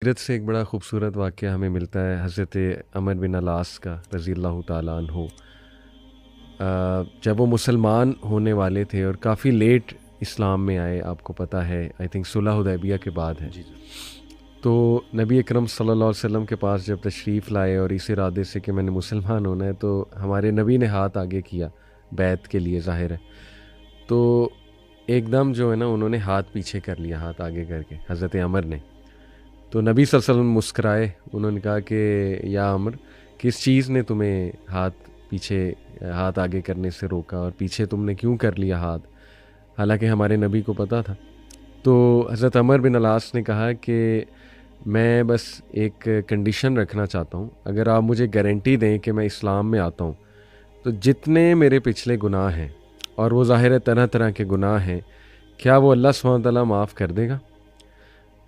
सीरत से एक बड़ा खूबसूरत वाक़या हमें मिलता है हज़रत अमर बिन अलास का रज़ी अल्लाह ताला अन्हु। जब वो मुसलमान होने वाले थे और काफ़ी लेट इस्लाम में आए, आपको पता है, आई थिंक सुलह हुदैबिया के बाद है। जी जी। तो नबी अकरम सल्लल्लाहु अलैहि वसल्लम के पास जब तशरीफ़ लाए और इस इरादे से कि मैंने मुसलमान होना है, तो हमारे नबी ने हाथ आगे किया बैत के लिए, ज़ाहिर है। तो एकदम जो है ना, उन्होंने हाथ पीछे कर लिया, हाथ आगे करके हज़रत अमर ने। तो नबी सल्लल्लाहु अलैहि वसल्लम मुस्कराए, उन्होंने कहा कि या अमर, किस चीज़ ने तुम्हें हाथ आगे करने से रोका और पीछे तुमने क्यों कर लिया हाथ? हालांकि हमारे नबी को पता था। तो हज़रत अमर बिन अलास ने कहा कि मैं बस एक कंडीशन रखना चाहता हूँ, अगर आप मुझे गारंटी दें कि मैं इस्लाम में आता हूँ, तो जितने मेरे पिछले गुनाह हैं, और वो ज़ाहिर है तरह तरह के गुनाह हैं, क्या वो अल्लाह सुब्हानहू व तआला माफ़ कर देगा?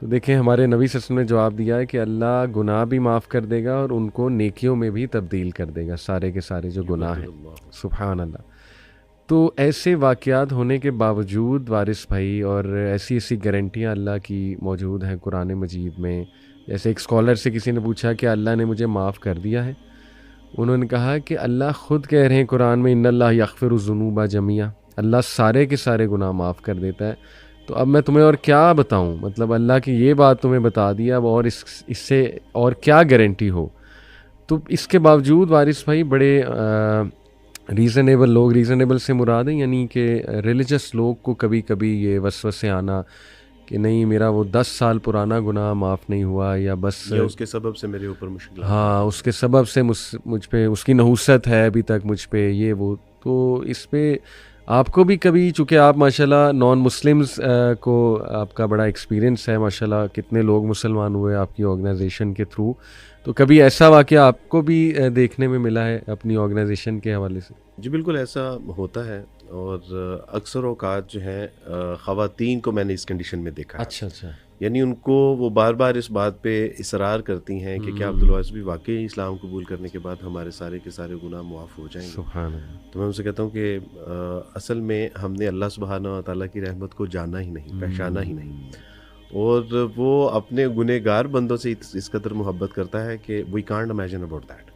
तो देखें, हमारे नबी सल्लल्लाहु अलैहि वसल्लम ने जवाब दिया है कि अल्लाह गुनाह भी माफ़ कर देगा और उनको नेकियों में भी तब्दील कर देगा, सारे के सारे जो गुनाह हैं। युबद्दिलुल्लाहु। सुभान अल्लाह। तो ऐसे वाक़यात होने के बावजूद वारिस भाई, और ऐसी ऐसी गारंटियाँ अल्लाह की मौजूद हैं कुरान मजीद में। जैसे एक स्कॉलर से किसी ने पूछा कि अल्लाह ने मुझे माफ़ कर दिया है? उन्होंने कहा कि अल्लाह ख़ुद कह रहे हैं कुरान में, इन्नल्लाह यग़फ़िरुज़्ज़ुनूबा जमीआ, अल्लाह सारे के सारे गुनाह माफ़ कर देता है। तो अब मैं तुम्हें और क्या बताऊं, मतलब अल्लाह की ये बात तुम्हें बता दी, अब और इससे और क्या गारंटी हो? तो इसके बावजूद वारिस भाई बड़े रीज़नेबल लोग, रीज़नेबल से मुराद है यानी कि रिलीजियस लोग को कभी कभी ये वसवसे आना कि नहीं, मेरा वो 10 साल पुराना गुनाह माफ़ नहीं हुआ, या बस या उसके सबब से मेरे ऊपर मुश्किल आ हाँ, रही उसके सबब से मुझ पे उसकी नहुसत है अभी तक मुझ पे, ये वो। तो इस पे आपको भी कभी, चूँकि आप माशाल्लाह नॉन मुस्लिम्स को आपका बड़ा एक्सपीरियंस है, माशाल्लाह कितने लोग मुसलमान हुए आपकी ऑर्गेनाइजेशन के थ्रू, तो कभी ऐसा वाक़या आपको भी देखने में मिला है अपनी ऑर्गेनाइजेशन के हवाले से? जी बिल्कुल ऐसा होता है। और अक्सर औक़ात जो हैं ख़वातीन को मैंने इस कंडीशन में देखा है। अच्छा अच्छा। यानी उनको वो बार बार इस बात पे इसरार करती हैं कि क्या अब्दुल वाइस भी वाकई इस्लाम कबूल करने के बाद हमारे सारे के सारे गुनाह मुआफ़ हो जाएंगे। सुभान अल्लाह। तो मैं उनसे कहता हूँ कि असल में हमने अल्लाह सुब्हानहू व तआला की रहमत को जाना ही नहीं, पहचाना ही नहीं। और वो अपने गुनहगार बंदों से इस कदर मोहब्बत करता है कि we can't imagine about that.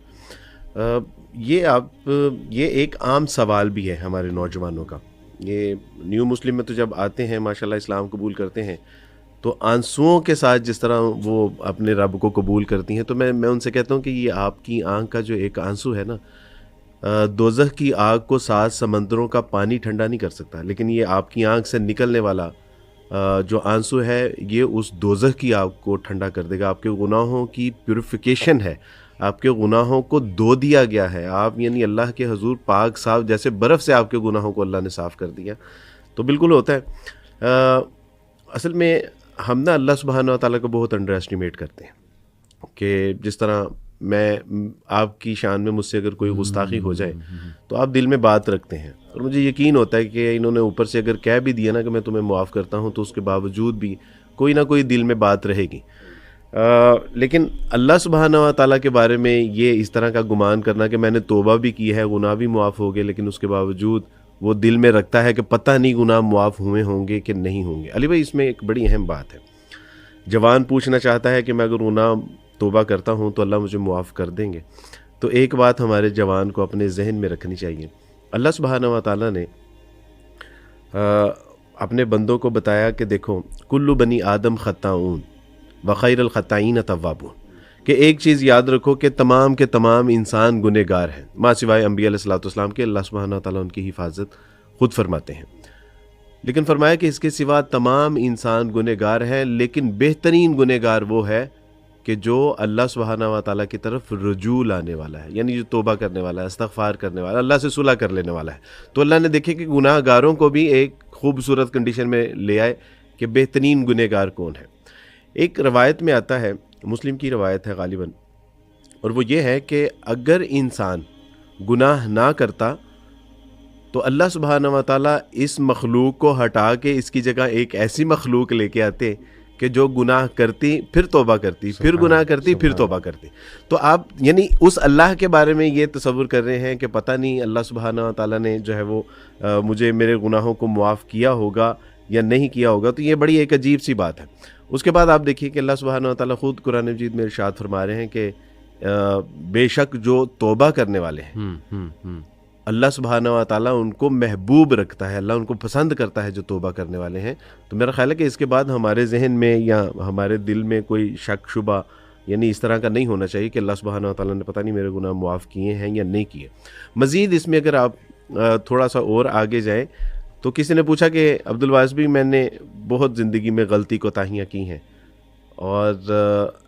ये एक आम सवाल भी है हमारे नौजवानों का। ये न्यू मुस्लिम में तो जब आते हैं, माशाल्लाह इस्लाम कबूल करते हैं, तो आंसुओं के साथ जिस तरह वो अपने रब को कबूल करती हैं, तो मैं उनसे कहता हूँ कि ये आपकी आंख का जो एक आंसू है ना, दोज़ख की आग को 7 समंदरों का पानी ठंडा नहीं कर सकता, लेकिन ये आपकी आंख से निकलने वाला जो आंसू है, ये उस दोज़ख की आग को ठंडा कर देगा। आपके गुनाहों की प्यूरिफिकेशन है, आपके गुनाहों को धो दिया गया है। आप यानी अल्लाह के हजूर पाक साफ, जैसे बर्फ़ से आपके गुनाहों को अल्लाह ने साफ़ कर दिया। तो बिल्कुल होता है। असल में हम ना अल्लाह सुब्हानहू व तआला को बहुत अंडर एस्टिमेट करते हैं कि जिस तरह मैं आपकी शान में मुझसे अगर कोई गुस्ताखी हो जाए तो आप दिल में बात रखते हैं, और मुझे यकीन होता है कि इन्होंने ऊपर से अगर कह भी दिया ना कि मैं तुम्हें मुआफ़ करता हूँ, तो उसके बावजूद भी कोई ना कोई दिल में बात रहेगी। लेकिन अल्लाह सुब्हानहू व तआला के बारे में ये इस तरह का गुमान करना कि मैंने तौबा भी की है, गुनाह भी मुआफ़ हो गए, लेकिन उसके बावजूद वो दिल में रखता है कि पता नहीं गुनाह मुआफ़ हुए होंगे कि नहीं होंगे। अली भाई, इसमें एक बड़ी अहम बात है। जवान पूछना चाहता है कि मैं अगर गुनाह तौबा करता हूँ तो अल्लाह मुझे मुआफ़ कर देंगे। तो एक बात हमारे जवान को अपने जहन में रखनी चाहिए। अल्लाह सुब्हानहू व तआला ने अपने बंदों को बताया कि देखो, कुल्लु बनी आदम ख़त्ताऊन व खैरुल ख़त्ताईन तव्वाबून, कि एक चीज़ याद रखो कि तमाम के तमाम इंसान गुनहगार हैं, माँ सिवाय अम्बिया अलैहिस्सलाम के। अल्लाह सुब्हानहू व तआला उनकी हिफाजत खुद फरमाते हैं। लेकिन फरमाया कि इसके सिवा तमाम इंसान गुनहगार हैं, लेकिन बेहतरीन गुनहगार वो है कि जो अल्लाह सुब्हानहू व तआला की तरफ रुजू लाने वाला है, यानी जो तौबा करने वाला है, इस्तग़फ़ार करने वाला है, अल्लाह से सुलह कर लेने वाला है। तो अल्लाह ने देखे कि गुनाहगारों को भी एक खूबसूरत कंडीशन में ले आए कि बेहतरीन गुनहगार कौन है। एक रवायत में आता है, मुस्लिम की रवायत है गालिबन, और वो ये है कि अगर इंसान गुनाह ना करता तो अल्लाह सुब्हानहू व तआला इस मखलूक को हटा के इसकी जगह एक ऐसी मखलूक लेके आते कि जो गुनाह करती फिर तौबा करती, फिर गुनाह करती, फिर तौबा करती। तो आप यानी उस अल्लाह के बारे में ये तसव्वुर कर रहे हैं कि पता नहीं अल्लाह सुब्हानहू व तआला ने जो है वो मुझे मेरे गुनाहों को मुआफ़ किया होगा या नहीं किया होगा। तो ये बड़ी एक अजीब सी बात है। اس کے بعد آپ دیکھیے کہ اللہ سبحانہ و تعالیٰ خود قرآن مجید میں ارشاد فرما رہے ہیں کہ بے شک جو توبہ کرنے والے ہیں اللہ سبحانہ و تعالیٰ ان کو محبوب رکھتا ہے، اللہ ان کو پسند کرتا ہے جو توبہ کرنے والے ہیں. تو میرا خیال ہے کہ اس کے بعد ہمارے ذہن میں یا ہمارے دل میں کوئی شک شبہ یعنی اس طرح کا نہیں ہونا چاہیے کہ اللہ سبحانہ و تعالیٰ نے پتہ نہیں میرے گناہ معاف کیے ہیں یا نہیں کیے. مزید اس میں اگر آپ تھوڑا سا اور آگے جائیں تو کسی نے پوچھا کہ عبدالواس بھی میں نے بہت زندگی میں غلطی کوتاہیاں کی ہیں، اور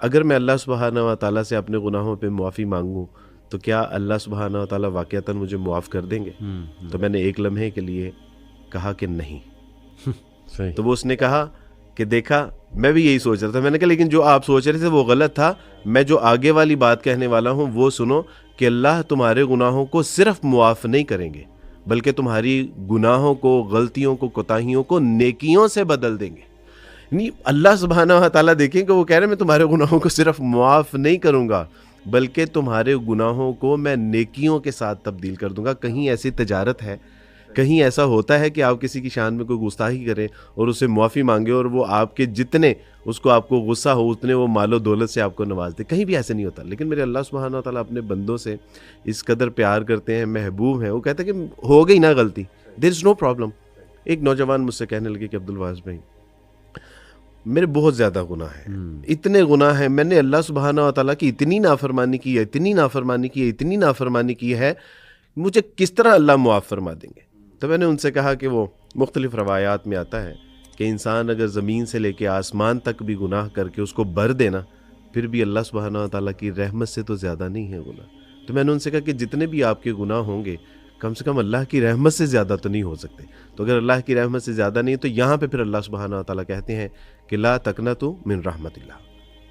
اگر میں اللہ سبحانہ و تعالیٰ سے اپنے گناہوں پہ معافی مانگوں تو کیا اللہ سبحانہ و تعالیٰ واقعتاً مجھے معاف کر دیں گے؟ تو میں نے ایک لمحے کے لیے کہا کہ نہیں. تو وہ اس نے کہا کہ دیکھا میں بھی یہی سوچ رہا تھا. میں نے کہا لیکن جو آپ سوچ رہے تھے وہ غلط تھا. میں جو آگے والی بات کہنے والا ہوں وہ سنو کہ اللہ تمہارے گناہوں کو صرف معاف نہیں کریں گے بلکہ تمہاری گناہوں کو، غلطیوں کو، کوتاہیوں کو نیکیوں سے بدل دیں گے. یعنی اللہ سبحانہ و تعالیٰ دیکھیں کہ وہ کہہ رہے ہیں میں تمہارے گناہوں کو صرف معاف نہیں کروں گا بلکہ تمہارے گناہوں کو میں نیکیوں کے ساتھ تبدیل کر دوں گا. کہیں ایسی تجارت ہے، کہیں ایسا ہوتا ہے کہ آپ کسی کی شان میں کوئی گستاخی کریں اور اسے معافی مانگے اور وہ آپ کے جتنے اس کو آپ کو غصہ ہو اتنے وہ مال و دولت سے آپ کو نواز دے؟ کہیں بھی ایسے نہیں ہوتا. لیکن میرے اللہ سبحانہ و تعالیٰ اپنے بندوں سے اس قدر پیار کرتے ہیں، محبوب ہیں. وہ کہتے ہیں کہ ہو گئی نا غلطی، دیر از نو پرابلم. ایک نوجوان مجھ سے کہنے لگے کہ عبدالواس بھائی میرے بہت زیادہ گناہ ہیں، اتنے گناہ ہیں، میں نے اللہ سبحانہ و تعالیٰ کی اتنی نافرمانی کی ہے، اتنی نافرمانی کی ہے، اتنی نافرمانی کی ہے، مجھے کس طرح اللہ معاف فرما دیں گے؟ تو میں نے ان سے کہا کہ وہ مختلف روایات میں آتا ہے کہ انسان اگر زمین سے لے کے آسمان تک بھی گناہ کر کے اس کو بھر دینا پھر بھی اللہ سبحانہ و تعالیٰ کی رحمت سے تو زیادہ نہیں ہے گناہ. تو میں نے ان سے کہا کہ جتنے بھی آپ کے گناہ ہوں گے کم سے کم اللہ کی رحمت سے زیادہ تو نہیں ہو سکتے. تو اگر اللہ کی رحمت سے زیادہ نہیں تو یہاں پہ پھر اللہ سبحانہ و تعالیٰ کہتے ہیں کہ لا تقنطوا من رحمت اللہ.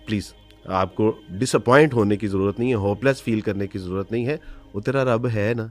پلیز آپ کو ڈس اپوائنٹ ہونے کی ضرورت نہیں ہے، ہوپ لیس فیل کرنے کی ضرورت نہیں ہے. وہ تیرا رب ہے نا،